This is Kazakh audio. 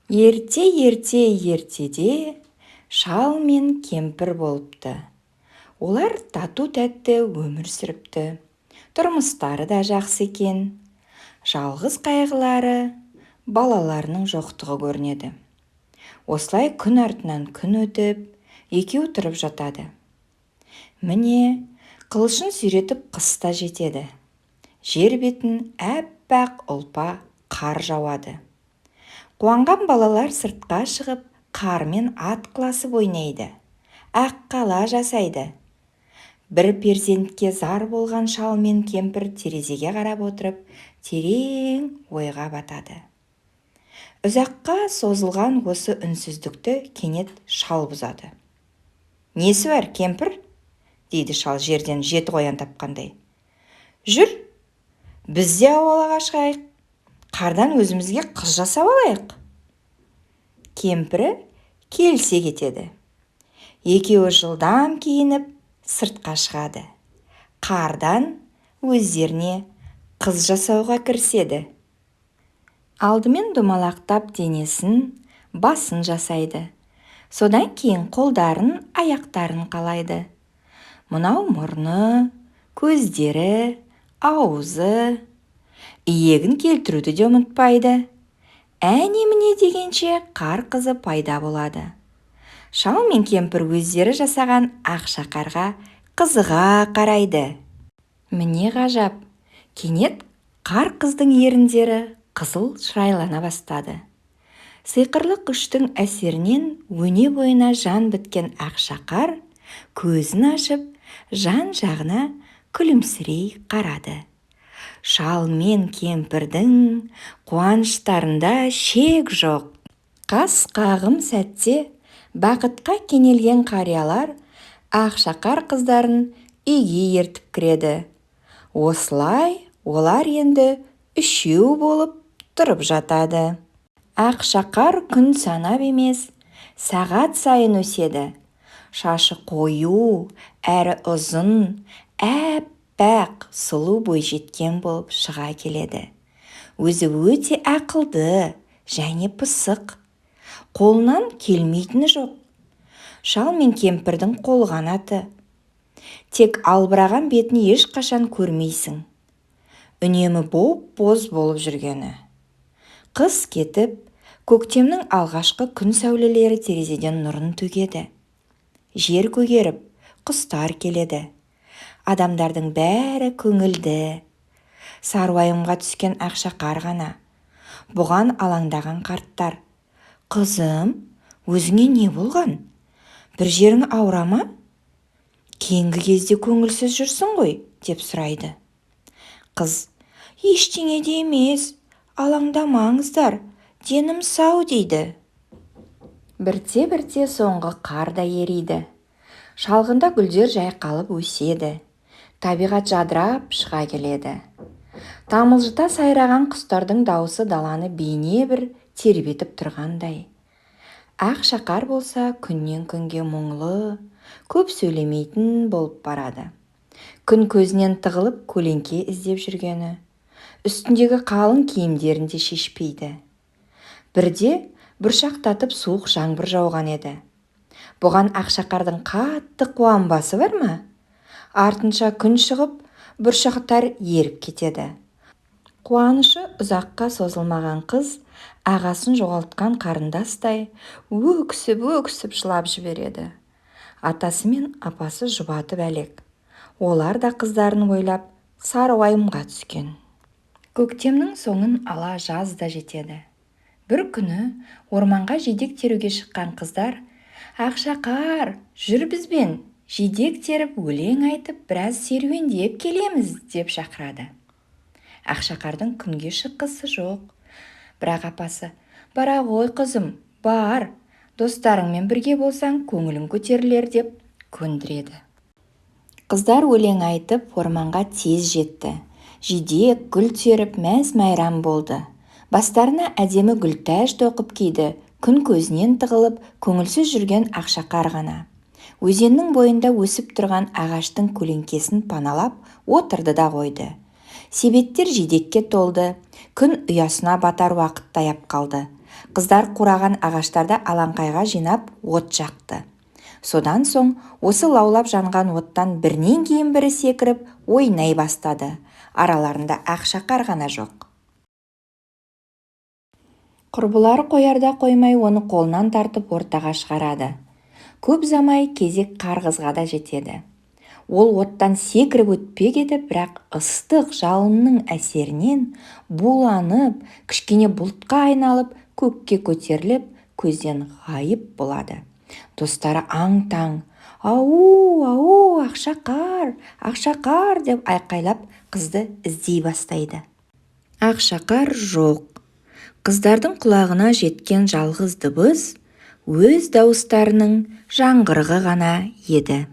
Ертеде шал мен кемпір болыпты. Олар тату-тәтті өмір сүріпті. Тұрмыстары да жақсы екен. Жалғыз қайғылары балаларының жоқтығы көрінеді. Осылай күн артынан күн өтіп, екеу тұрып жатады. Міне, қылышын сүйретіп қыста жетеді. Жер бетін әппақ ұлпа қар жауады. Қуанған балалар сыртқа шығып, қармен атқыласып ойнайды, аққала жасайды. Бір перзентке зар болған шал мен кемпір терезеге қарап отырып, терең ойға батады. Ұзаққа созылған осы үнсіздікті кенет шал бұзады. «Несі бар, кемпір?» дейді шал жерден жеті қоян тапқандай. «Жүр, біз де ауылға шығайық. Қардан өзімізге қыз жасап алайық». Кемпірі келсе кетеді. Екеуі жылдам киініп сыртқа шығады. Қардан өздеріне қыз жасауға кіріседі. Алдымен домалақтап денесін, басын жасайды. Содан кейін қолдарын, аяқтарын қалайды. Мынау мұрны, көздері, аузы, иегін келтіруді де ұмытпайды. Әне-міне дегенше қар қызы пайда болады. Шал мен кемпір өздері жасаған ақшақарға қызыға қарайды. Міне ғажап, кенет қар қыздың еріндері қызыл шырайлана бастады. Сиқырлы күштің әсерінен өне бойына жан біткен ақшақар көзін ашып, жан жағына күлімсірей қарады. Шал мен кемпірдің қуаныштарында шек жоқ. Қас қағым сәтте бақытқа кенелген қариялар ақшақар қыздарын үйге ертіп кіреді. Осылай олар енді үшеу болып тұрып жатады. Ақшақар күн санап емес, сағат сайын өседі. Шашы қою, әрі ұзын, әппақ сұлу бойжеткен болып шыға келеді. Өзі өте ақылды және пысық. Қолынан келмейтіні жоқ. Шал мен кемпірдің қолғанаты. Тек албыраған бетін ешқашан көрмейсің. Үнемі боп-боз болып жүргені. Қыс кетіп, көктемнің алғашқы күн сәулелері терезеден нұрын төгеді. Жер көгеріп, құстар келеді. Адамдардың бәрі көңілді. Сарыуайымға түскен ақшақар ғана. Бұған алаңдаған қарттар: «Қызым, өзіңе не болған? Бір жерің ауыра ма? Кейінгі кезде көңілсіз жүрсің ғой?» деп сұрайды. Қыз: «Ештеңе де емес, алаңдамаңыздар, денім сау» дейді. Бірте-бірте соңғы қар да ериді. Шалғында гүлдер жайқалып өседі. Табиғат жадырап шыға келеді. Тамылжыта сайраған құстардың дауысы даланы бейне бір тербетіп тұрғандай. Ақшақар болса күннен күнге мұңлы, көп сөйлемейтін болып барады. Күн көзінен тығылып көлеңке іздеп жүргені. Үстіндегі қалың киімдерін де шешпейді. Бірде бұршақтатып суық жаңбыр жауған еді. Бұған ақшақардың қатты қуанбасы бар ма? Артынша күн шығып, бұршақтар еріп кетеді. Қуанышы ұзаққа созылмаған қыз ағасын жоғалтқан қарындастай өксіп жылап жібереді. Атасы мен апасы жұбатып әлек. Олар да қыздарын ойлап сарыуайымға түскен. Көктемнің соңын ала жаз да жетеді. Бір күні орманға жидек теруге шыққан қыздар: «Ақшақар, жүр бізбен, жидек теріп, өлең айтып, біраз серуендеп келеміз» деп шақырады. Ақшақардың күнге шыққысы жоқ. Бірақ апасы: «Бара ғой қызым, бар, достарыңмен бірге болсаң көңілің көтерілер» деп көндіреді. Қыздар өлең айтып орманға тез жетті. Жидек, гүл теріп мәз-майрам болды. Бастарына әдемі гүлтәж тоқып киді. Күн көзінен тығылып, көңілсіз жүрген ақшақар ғана. Өзеннің бойында өсіп тұрған ағаштың көлеңкесін паналап отырды да қойды. Себеттер жидекке толды. Күн ұясына батар уақыт таяп қалды. Қыздар қураған ағаштарды алаңқайға жинап от жақты. Содан соң осы лаулап жанған оттан бірінен кейін бірі секіріп ойнай бастады. Араларында Ақшақар ғана жоқ. Құрбылары қоярда қоймай оны қолынан тартып ортаға шығарады. Көп замай кезек Қарғызға да жетеді. Ол оттан секіріп өтпек еді, бірақ ыстық жалынның әсерінен буланып, кішкене бұлтқа айналып, көкке көтеріліп, көзден ғайып болады. Достары аң-таң: «Ау, ау, Ақшақар, Ақшақар!» деп айқайлап қызды іздей бастайды. Ақшақар жоқ. Қыздардың құлағына жеткен жалғыз дыбыс өз дауыстарының жаңғырығы ғана еді.